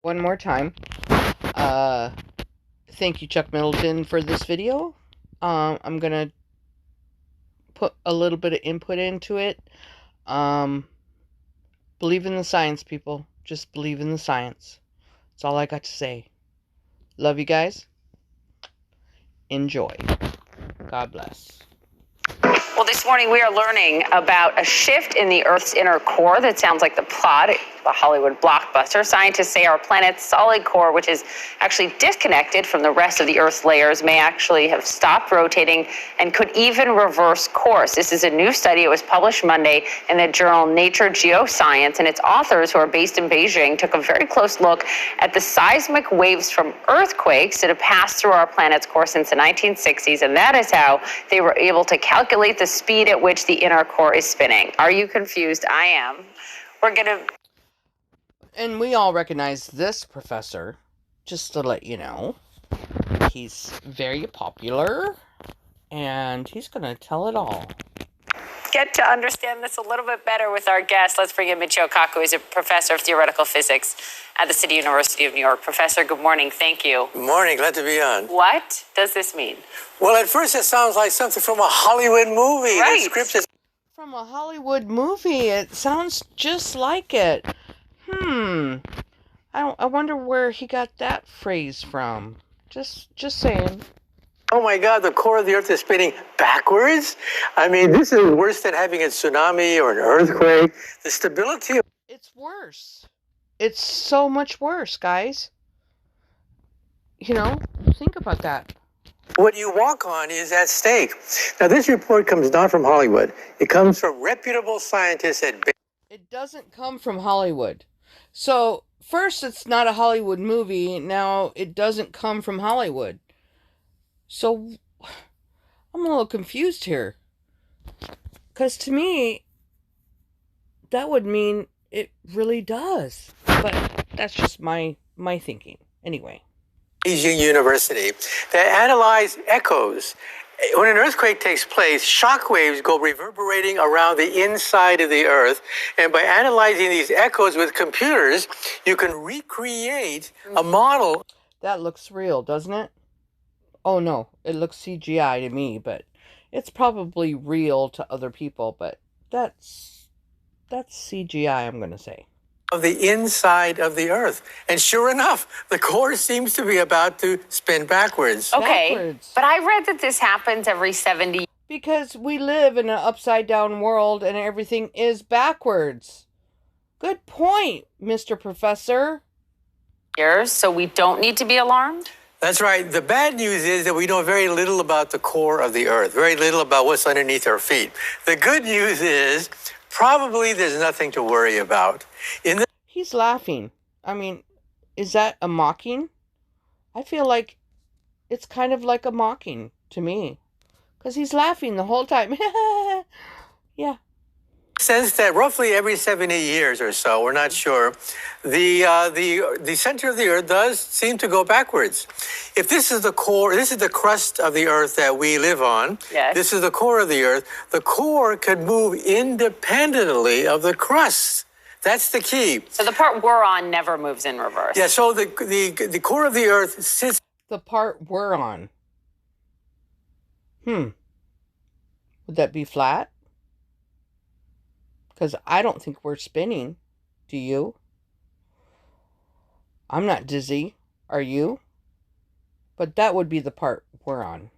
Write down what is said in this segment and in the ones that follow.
One more time. Uh, Thank you, Chuck Middleton, for this video. I'm gonna put a little bit of input into it. Um, believe in the science, people. Just believe in the science. That's all I got to say. Love you guys. Enjoy. God bless. Well, this morning we are learning about a shift in the Earth's inner core that sounds like the plot of a Hollywood blockbuster. Scientists say our planet's solid core, which is actually disconnected from the rest of the Earth's layers, may actually have stopped rotating and could even reverse course. This is a new study. It was published Monday in the journal Nature Geoscience, and its authors, who are based in Beijing, took a very close look at the seismic waves from earthquakes that have passed through our planet's core since the 1960s, and that is how they were able to calculate the speed at which the inner core is spinning. Are you confused? I am. We're going to... And we all recognize this professor, just to let you know. He's very popular, and he's going to tell it all. Get to understand this a little bit better with our guest. Let's bring in Michio Kaku, who's a professor of theoretical physics at the City University of New York. Professor, good morning. Thank you. Good morning. Glad to be on. What does this mean? Well, at first it sounds like something from a Hollywood movie. Right. The script is... From a Hollywood movie. It sounds just like it. I wonder where he got that phrase from. Just saying. Oh my God, the core of the Earth is spinning backwards? I mean, this is worse than having a tsunami or an earthquake. The stability of... It's worse. It's so much worse, guys. You know, think about that. what you walk on is at stake. Now, this report comes not from Hollywood. It comes from reputable scientists at... It doesn't come from Hollywood. So, first, it's not a Hollywood movie. Now, it doesn't come from Hollywood. So, I'm a little confused here. Because to me, that would mean it really does. But that's just my thinking. Anyway. Beijing University that analyze echoes. When an earthquake takes place, shock waves go reverberating around the inside of the earth. And by analyzing these echoes with computers, you can recreate a model. That looks real, doesn't it? Oh no, it looks CGI to me, but it's probably real to other people, but that's CGI, I'm going to say. Of the inside of the earth. And sure enough, the core seems to be about to spin backwards. Okay, Backwards. but I read that this happens every 70 Because we live in an upside down world and everything is backwards. Good point, Mr. Professor. years, so we don't need to be alarmed? That's right. The bad news is that we know very little about the core of the earth, very little about what's underneath our feet. The good news is probably there's nothing to worry about. He's laughing. I mean, is that a mocking? I feel like it's kind of like a mocking to me. Because he's laughing the whole time. Yeah. Sense that roughly every 70 years or so, we're not sure, the center of the earth does seem to go backwards. If this is the core, this is the crust of the earth that we live on. Yes. This is the core of the earth. The core could move independently of the crust. That's the key. So the part we're on never moves in reverse. Yeah, so the core of the earth sits... The part we're on. Would that be flat? Because I don't think we're spinning. Do you? I'm not dizzy. Are you? But that would be the part we're on.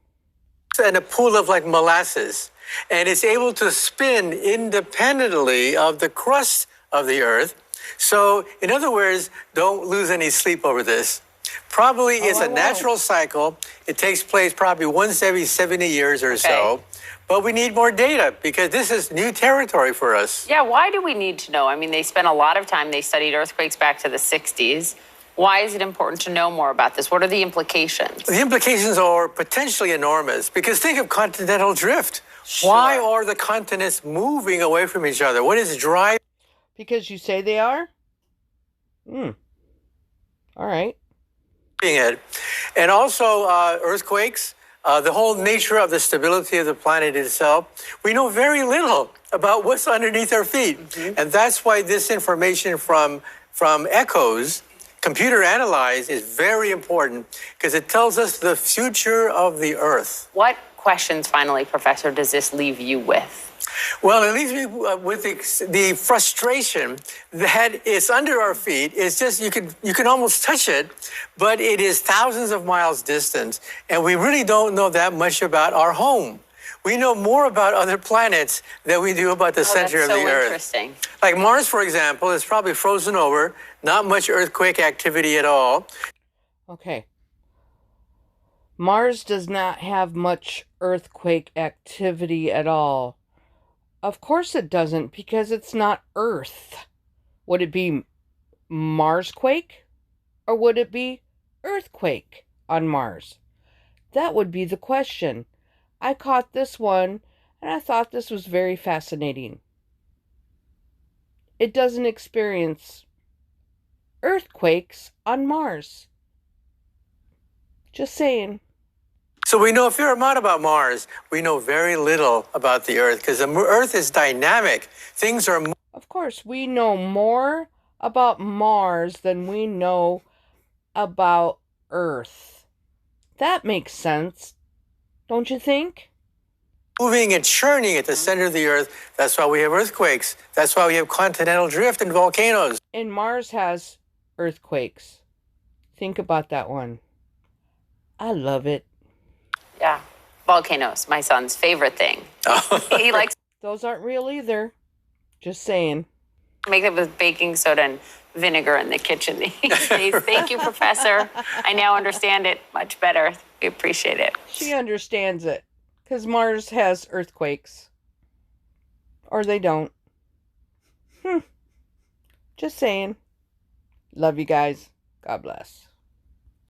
in a pool of like molasses. And it's able to spin independently of the crust of the earth. So, in other words, don't lose any sleep over this. Probably it's a natural cycle. It takes place probably once every 70 years or so. But we need more data because this is new territory for us. Yeah, why do we need to know? I mean, they spent a lot of time, they studied earthquakes back to the 60s. Why is it important to know more about this? What are the implications? The implications are potentially enormous because think of continental drift. Sure. Why are the continents moving away from each other? What is driving Because you say they are? All right. it? And also earthquakes, the whole nature of the stability of the planet itself. We know very little about what's underneath our feet. And that's why this information from echoes computer analyzed is very important because it tells us the future of the Earth. What questions, finally, Professor, does this leave you with? Well, it leaves me with the frustration that it's under our feet. It's just you can almost touch it, but it is thousands of miles distant, and we really don't know that much about our home. We know more about other planets than we do about the center of the Earth. That's so interesting. Like Mars, for example, is probably frozen over, not much earthquake activity at all. Okay. Mars does not have much earthquake activity at all. Of course it doesn't, because it's not Earth. Would it be Marsquake? Or would it be earthquake on Mars? That would be the question. I caught this one, and I thought this was very fascinating. It doesn't experience earthquakes on Mars. Just saying. So we know a fair amount about Mars. We know very little about the Earth because the Earth is dynamic. Things are... Of course, we know more about Mars than we know about Earth. That makes sense, don't you think? Moving and churning at the center of the Earth. That's why we have earthquakes. That's why we have continental drift and volcanoes. And Mars has earthquakes. Think about that one. I love it. Yeah. Volcanoes, my son's favorite thing. He likes Those aren't real either. Just saying. to make it with baking soda and vinegar in the kitchen these days. Thank you, Professor. I now understand it much better. We appreciate it. She understands it. Because Mars has earthquakes. Or they don't. Just saying. Love you guys. God bless.